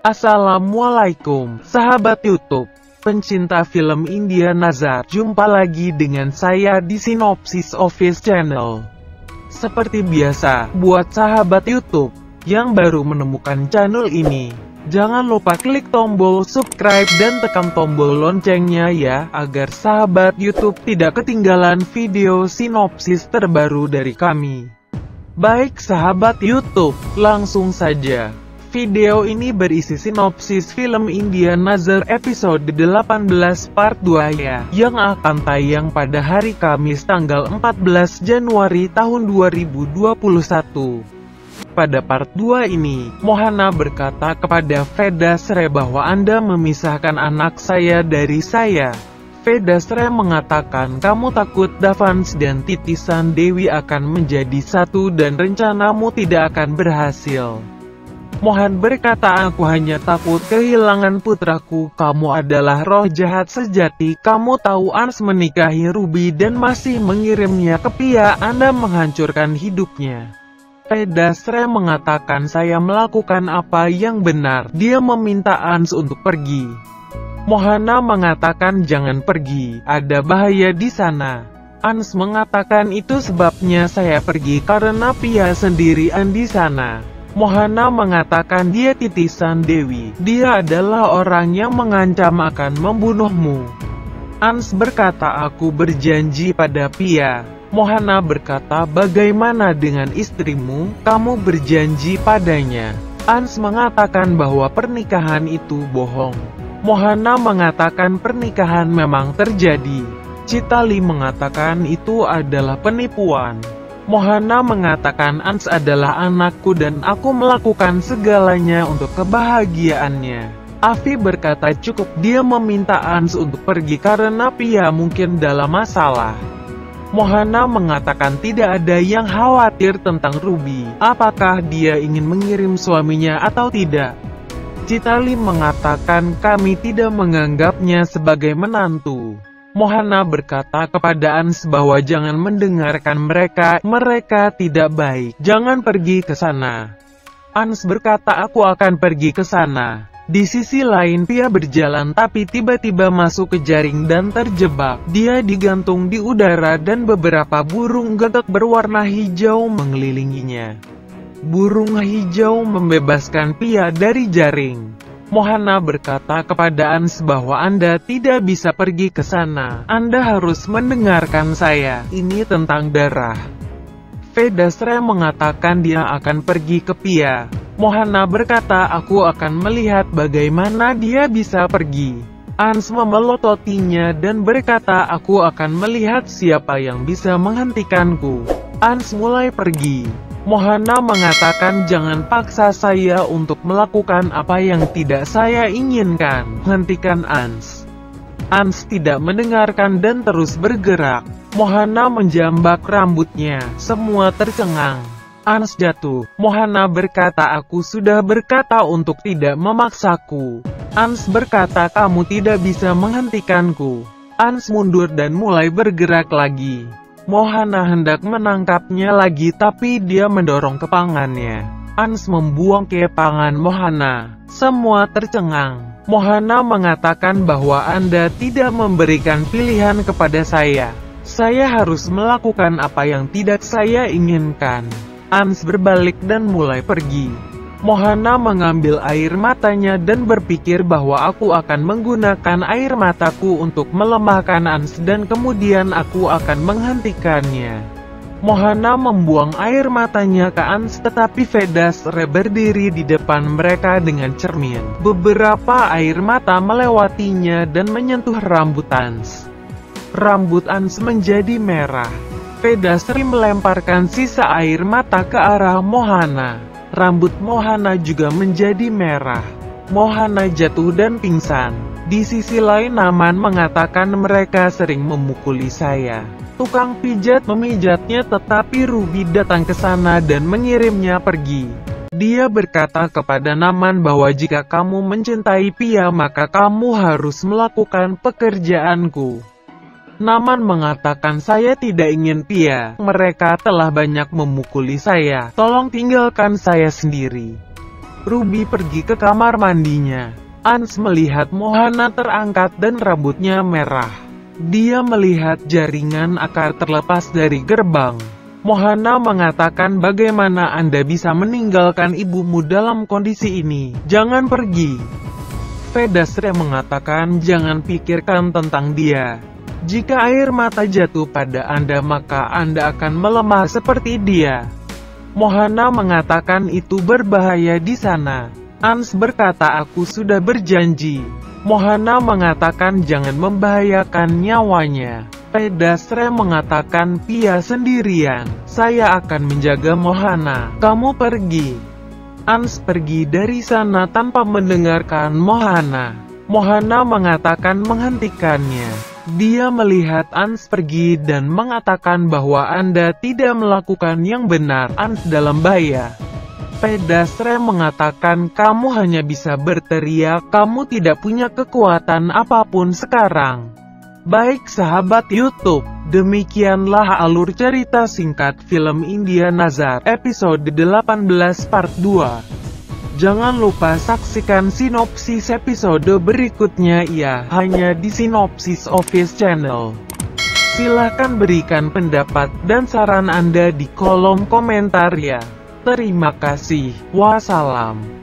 Assalamualaikum, sahabat YouTube, pencinta film India Nazar. Jumpa lagi dengan saya di Sinopsis Office Channel. Seperti biasa, buat sahabat YouTube yang baru menemukan channel ini, jangan lupa klik tombol subscribe dan tekan tombol loncengnya ya, agar sahabat YouTube tidak ketinggalan video sinopsis terbaru dari kami. Baik sahabat YouTube, langsung saja. Video ini berisi sinopsis film India Nazar episode 18 part 2 ya, yang akan tayang pada hari Kamis tanggal 14 Januari tahun 2021. Pada part 2 ini, Mohana berkata kepada Vedasre bahwa Anda memisahkan anak saya dari saya. Vedasre mengatakan, kamu takut Davans dan titisan Dewi akan menjadi satu dan rencanamu tidak akan berhasil. Mohan berkata, aku hanya takut kehilangan putraku. Kamu adalah roh jahat sejati. Kamu tahu Ans menikahi Ruby dan masih mengirimnya ke Pia. Anda menghancurkan hidupnya. Vedasre mengatakan, saya melakukan apa yang benar. Dia meminta Ans untuk pergi. Mohana mengatakan jangan pergi, ada bahaya di sana. Ans mengatakan itu sebabnya saya pergi karena Pia sendirian di sana. Mohana mengatakan dia titisan Dewi, dia adalah orang yang mengancam akan membunuhmu. Ans berkata aku berjanji pada Pia. Mohana berkata bagaimana dengan istrimu, kamu berjanji padanya. Ans mengatakan bahwa pernikahan itu bohong. Mohana mengatakan pernikahan memang terjadi. Chitali mengatakan itu adalah penipuan. Mohana mengatakan Ans adalah anakku dan aku melakukan segalanya untuk kebahagiaannya. Afi berkata cukup, dia meminta Ans untuk pergi karena Pia mungkin dalam masalah. Mohana mengatakan tidak ada yang khawatir tentang Ruby. Apakah dia ingin mengirim suaminya atau tidak? Chitali mengatakan kami tidak menganggapnya sebagai menantu. Mohana berkata kepada Ans bahwa jangan mendengarkan mereka tidak baik, jangan pergi ke sana. Ans berkata aku akan pergi ke sana. Di sisi lain Pia berjalan tapi tiba-tiba masuk ke jaring dan terjebak. Dia digantung di udara dan beberapa burung gagak berwarna hijau mengelilinginya. Burung hijau membebaskan Pia dari jaring. Mohana berkata kepada Ans bahwa Anda tidak bisa pergi ke sana. Anda harus mendengarkan saya. Ini tentang darah. Vedasre mengatakan dia akan pergi ke Pia. Mohana berkata aku akan melihat bagaimana dia bisa pergi. Ans memelototinya dan berkata aku akan melihat siapa yang bisa menghentikanku. Ans mulai pergi. Mohana mengatakan jangan paksa saya untuk melakukan apa yang tidak saya inginkan. Hentikan Ans. Ans tidak mendengarkan dan terus bergerak. Mohana menjambak rambutnya. Semua tercengang. Ans jatuh. Mohana berkata aku sudah berkata untuk tidak memaksaku. Ans berkata kamu tidak bisa menghentikanku. Ans mundur dan mulai bergerak lagi. Mohana hendak menangkapnya lagi tapi dia mendorong kepangannya. Ans membuang kepangan Mohana. Semua tercengang. Mohana mengatakan bahwa Anda tidak memberikan pilihan kepada saya. Saya harus melakukan apa yang tidak saya inginkan. Ans berbalik dan mulai pergi. Mohana mengambil air matanya dan berpikir bahwa aku akan menggunakan air mataku untuk melemahkan Ans dan kemudian aku akan menghentikannya. Mohana membuang air matanya ke Ans tetapi Vedasre berdiri di depan mereka dengan cermin. Beberapa air mata melewatinya dan menyentuh rambut Ans. Rambut Ans menjadi merah. Vedasre melemparkan sisa air mata ke arah Mohana. Rambut Mohana juga menjadi merah. Mohana jatuh dan pingsan. Di sisi lain Naman mengatakan mereka sering memukuli saya. Tukang pijat memijatnya tetapi Ruby datang ke sana dan mengirimnya pergi. Dia berkata kepada Naman bahwa jika kamu mencintai Pia maka kamu harus melakukan pekerjaanku. Naman mengatakan saya tidak ingin Pia, mereka telah banyak memukuli saya, tolong tinggalkan saya sendiri. Ruby pergi ke kamar mandinya. Ans melihat Mohana terangkat dan rambutnya merah. Dia melihat jaringan akar terlepas dari gerbang. Mohana mengatakan, bagaimana Anda bisa meninggalkan ibumu dalam kondisi ini? Jangan pergi. Vedastre mengatakan, jangan pikirkan tentang dia. Jika air mata jatuh pada Anda maka Anda akan melemah seperti dia. Mohana mengatakan itu berbahaya di sana. Ans berkata, aku sudah berjanji. Mohana mengatakan jangan membahayakan nyawanya. Vedastre mengatakan, Pia sendirian. Saya akan menjaga Mohana. Kamu pergi. Ans pergi dari sana tanpa mendengarkan Mohana. Mohana mengatakan menghentikannya. Dia melihat Ans pergi dan mengatakan bahwa Anda tidak melakukan yang benar. Ans dalam bahaya. Vedastre mengatakan, kamu hanya bisa berteriak, kamu tidak punya kekuatan apapun sekarang. Baik sahabat YouTube, demikianlah alur cerita singkat film India Nazar episode 18 part 2. Jangan lupa saksikan sinopsis episode berikutnya ya, hanya di Sinopsis Office Channel. Silahkan berikan pendapat dan saran Anda di kolom komentar ya. Terima kasih. Wassalam.